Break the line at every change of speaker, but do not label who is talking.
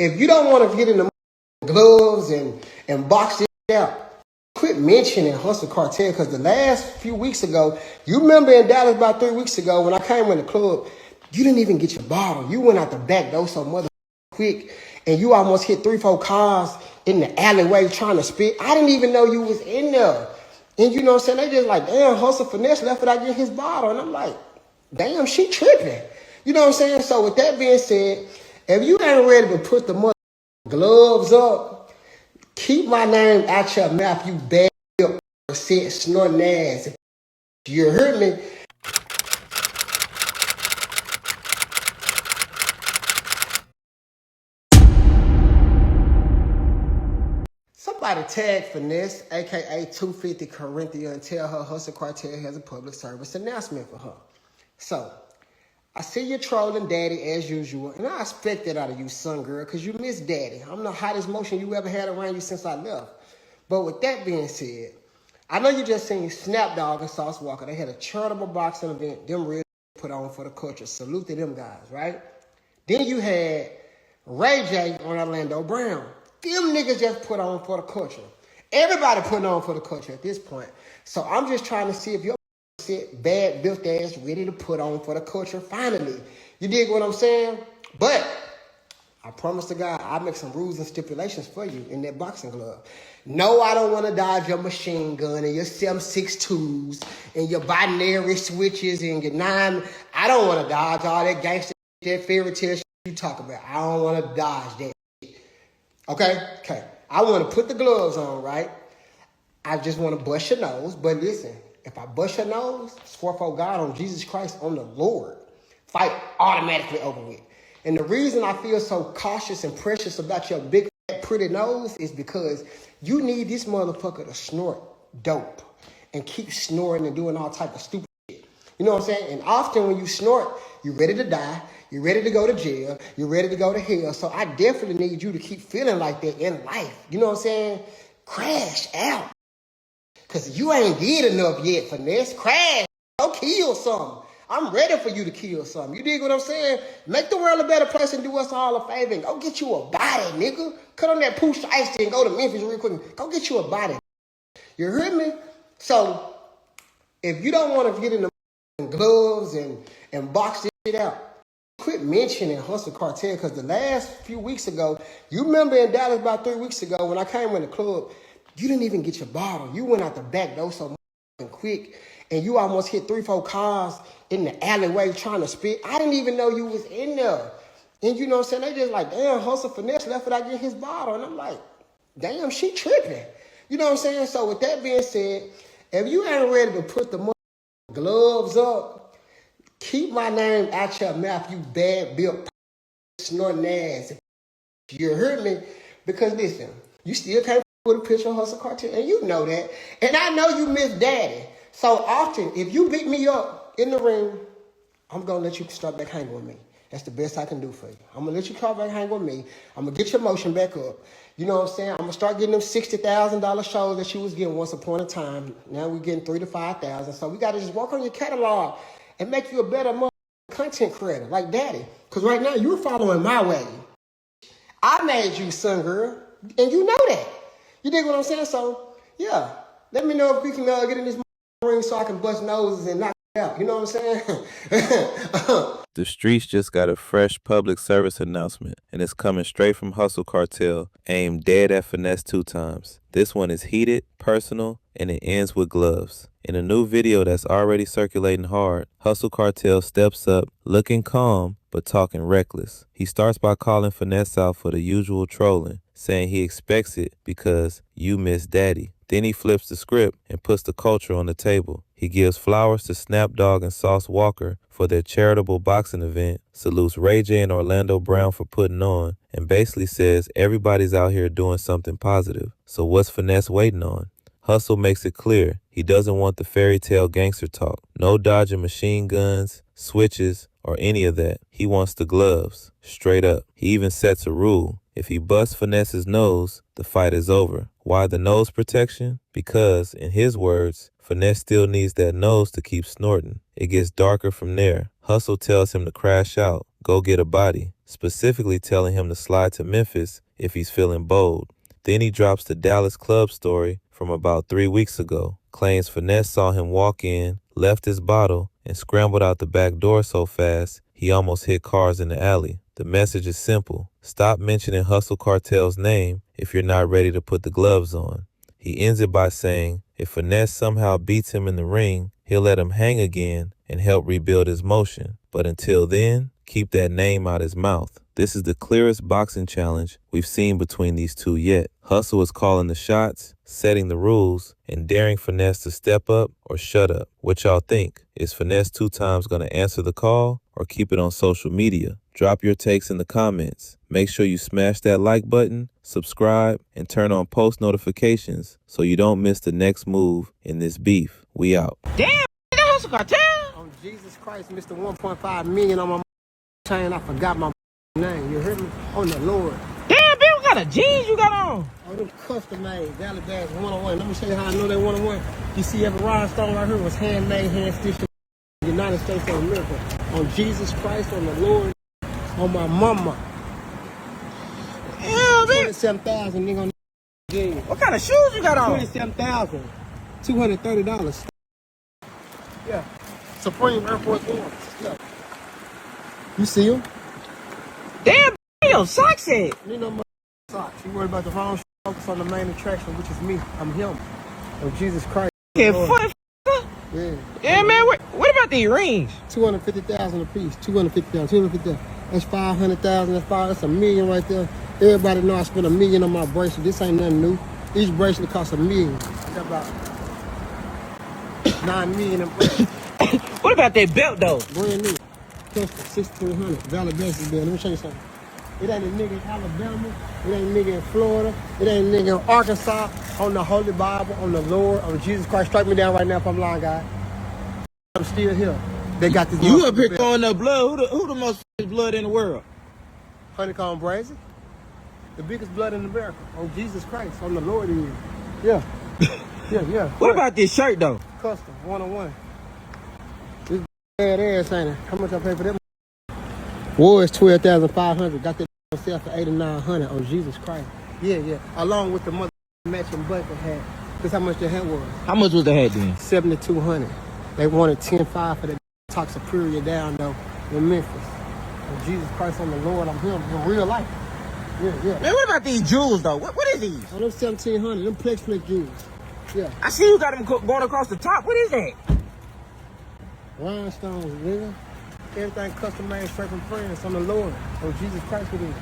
If you don't want to get in the gloves and box it out, quit mentioning Hustle Cartel, because the last few weeks ago, you remember in Dallas about 3 weeks ago when I came in the club, you didn't even get your bottle. You went out the back door so mother quick, and you almost hit 3-4 cars in the alleyway trying to spit. I didn't even know you was in there. And you know what I'm saying? They just like, damn, Hustle Finesse left without getting his bottle. And I'm like, damn, she tripping. You know what I'm saying? So with that being said, if you ain't ready to put the mother gloves up, keep my name out your mouth, you bad sit snorting ass. You heard me? Somebody tag Finesse, aka 250 Corinthia, and tell her Hustle Cartel has a public service announcement for her. So, I see you trolling daddy as usual, and I expect that out of you, son girl, because you miss daddy. I'm the hottest motion you ever had around you since I left. But with that being said, I know you just seen Snapdog and Sauce Walker. They had a charitable boxing event, them real put on for the culture. Salute to them guys, right? Then you had Ray J on Orlando Brown. Them niggas just put on for the culture. Everybody putting on for the culture at this point. So I'm just trying to see if your bad built ass ready to put on for the culture finally. You dig what I'm saying? But I promise to God, I'll make some rules and stipulations for you in that boxing glove. No, I don't want to dodge your machine gun and your 7.62s and your binary switches and your 9. I don't want to dodge all that gangster shit, that fairy tale shit you talk about. I don't want to dodge that shit. Okay. I want to put the gloves on, right? I just want to bust your nose. But listen, if I bust your nose, swear for God on Jesus Christ, on the Lord, fight automatically over with. And the reason I feel so cautious and precious about your big, fat, pretty nose is because you need this motherfucker to snort dope and keep snoring and doing all type of stupid shit. You know what I'm saying? And often when you snort, you're ready to die. You're ready to go to jail. You're ready to go to hell. So I definitely need you to keep feeling like that in life. You know what I'm saying? Crash out. Because you ain't did enough yet, Finesse. Crash. Go kill something. I'm ready for you to kill something. You dig what I'm saying? Make the world a better place and do us all a favor. And go get you a body, nigga. Cut on that Pooch Ice and go to Memphis real quick. Go get you a body. You heard me? So, if you don't want to get in the gloves and box this shit out, quit mentioning Hustle Cartel, because the last few weeks ago, you remember in Dallas about 3 weeks ago when I came in the club, you didn't even get your bottle. You went out the back door so quick, and you almost hit 3-4 cars in the alleyway trying to spit. I didn't even know you was in there. And you know what I'm saying? They just like, damn, Hustle Finesse left without getting his bottle. And I'm like, damn, she tripping. You know what I'm saying? So with that being said, if you ain't ready to put the gloves up, keep my name out your mouth, you bad built snorting ass. You heard me? Because listen, you still can't put a picture of Hustle Cartel, and you know that. And I know you miss daddy. So often, if you beat me up in the ring, I'm going to let you start back hanging with me. That's the best I can do for you. I'm going to let you start back hanging with me. I'm going to get your motion back up. You know what I'm saying? I'm going to start getting them $60,000 shows that you was getting once upon a time. Now we're getting $3,000 to $5,000. So we got to just work on your catalog and make you a better content creator like daddy. Because right now, you're following my way. I made you, son girl, and you know that. You dig what I'm saying? So, yeah. Let me know if we can get in this ring so I can bust noses and knock it out. You know what I'm saying?
The streets just got a fresh public service announcement, and it's coming straight from Hustle Cartel, aimed dead at Finesse2Tymes. This one is heated, personal, and it ends with gloves. In a new video that's already circulating hard, Hustle Cartel steps up, looking calm, but talking reckless. He starts by calling Finesse out for the usual trolling, saying he expects it because you miss daddy. Then he flips the script and puts the culture on the table. He gives flowers to Snapdog and Sauce Walker for their charitable boxing event, salutes Ray J and Orlando Brown for putting on, and basically says everybody's out here doing something positive. So what's Finesse waiting on? Hustle makes it clear he doesn't want the fairy tale gangster talk. No dodging machine guns, switches, or any of that. He wants the gloves, straight up. He even sets a rule. If he busts Finesse's nose, the fight is over. Why the nose protection? Because, in his words, Finesse still needs that nose to keep snorting. It gets darker from there. Hustle tells him to crash out. go get a body, specifically telling him to slide to Memphis if he's feeling bold. Then he drops the Dallas club story from about 3 weeks ago, claims Finesse saw him walk in, left his bottle, and scrambled out the back door so fast he almost hit cars in the alley. The message is simple. Stop mentioning Hustle Cartel's name if you're not ready to put the gloves on. He ends it by saying if Finesse somehow beats him in the ring, he'll let him hang again and help rebuild his motion. But until then, keep that name out his mouth. This is the clearest boxing challenge we've seen between these two yet. Hustle is calling the shots, setting the rules, and daring Finesse to step up or shut up. What y'all think? Is Finesse2Tymes gonna answer the call or keep it on social media? Drop your takes in the comments. Make sure you smash that like button, subscribe, and turn on post notifications so you don't miss the next move in this beef. We out.
Damn, that Hustle Cartel.
On Jesus Christ, Mr. 1.5 million on my chain. I forgot my name. You heard me? On the Lord.
Damn, Bill, what kind of jeans you got on?
Oh, them custom made Valley Bags 101. Let me show you how I know they 101. You see every rhinestone right here was handmade, hand stitched in the United States of America. On Jesus Christ, on the Lord, on my mama.
Yeah, man.
27,000 nigga on the jeans.
What kind of shoes you got on?
27,000. $230. Yeah. Supreme Air Force Ones. Yeah. You see them?
Damn, your socks at?
You know my socks. You worry about the wrong shit. Focus on the main attraction, which is me. I'm him. Oh, Jesus Christ.
Yeah,
Lord.
yeah.
Yeah.
Yeah, man, what about these rings?
250,000 a piece. 250,000. That's 500,000. That's $1 million right there. Everybody know I spent $1 million on my bracelet. This ain't nothing new. Each bracelet costs $1 million. I got about $9 million in bracelets.
What about that belt, though?
Brand new. Custom, 1,600. Valley Bags bill. Let me show you something. It ain't a nigga in Alabama. It ain't a nigga in Florida. It ain't a nigga in Arkansas. On the Holy Bible, on the Lord, on Jesus Christ. Strike me down right now if I'm lying, guy. I'm still here. They got this.
You up here throwing up blood. Who the most blood in the world?
Honeycomb Brazy. The biggest blood in America. On Jesus Christ. On the Lord he is. Yeah. Yeah.
What about this shirt, though?
Custom, 101. This bad ass, ain't it? How much I pay for that? Was 12,500. Got that on sale for 8,900 on Jesus Christ. Yeah. Along with the mother matching bucket hat. That's how much the hat was.
How much was the hat then?
7,200. They wanted 10,500 for that talk superior down though in Memphis. On Jesus Christ, on the Lord, I'm him in real life. Yeah.
Man, what about these jewels, though? What is these?
Oh, them 1,700. Them Plex Flick jewels. Yeah.
I see you got them going across the top. What is that?
Rhinestones, nigga. Everything custom made straight from France on the Lord. On Jesus Christ with it.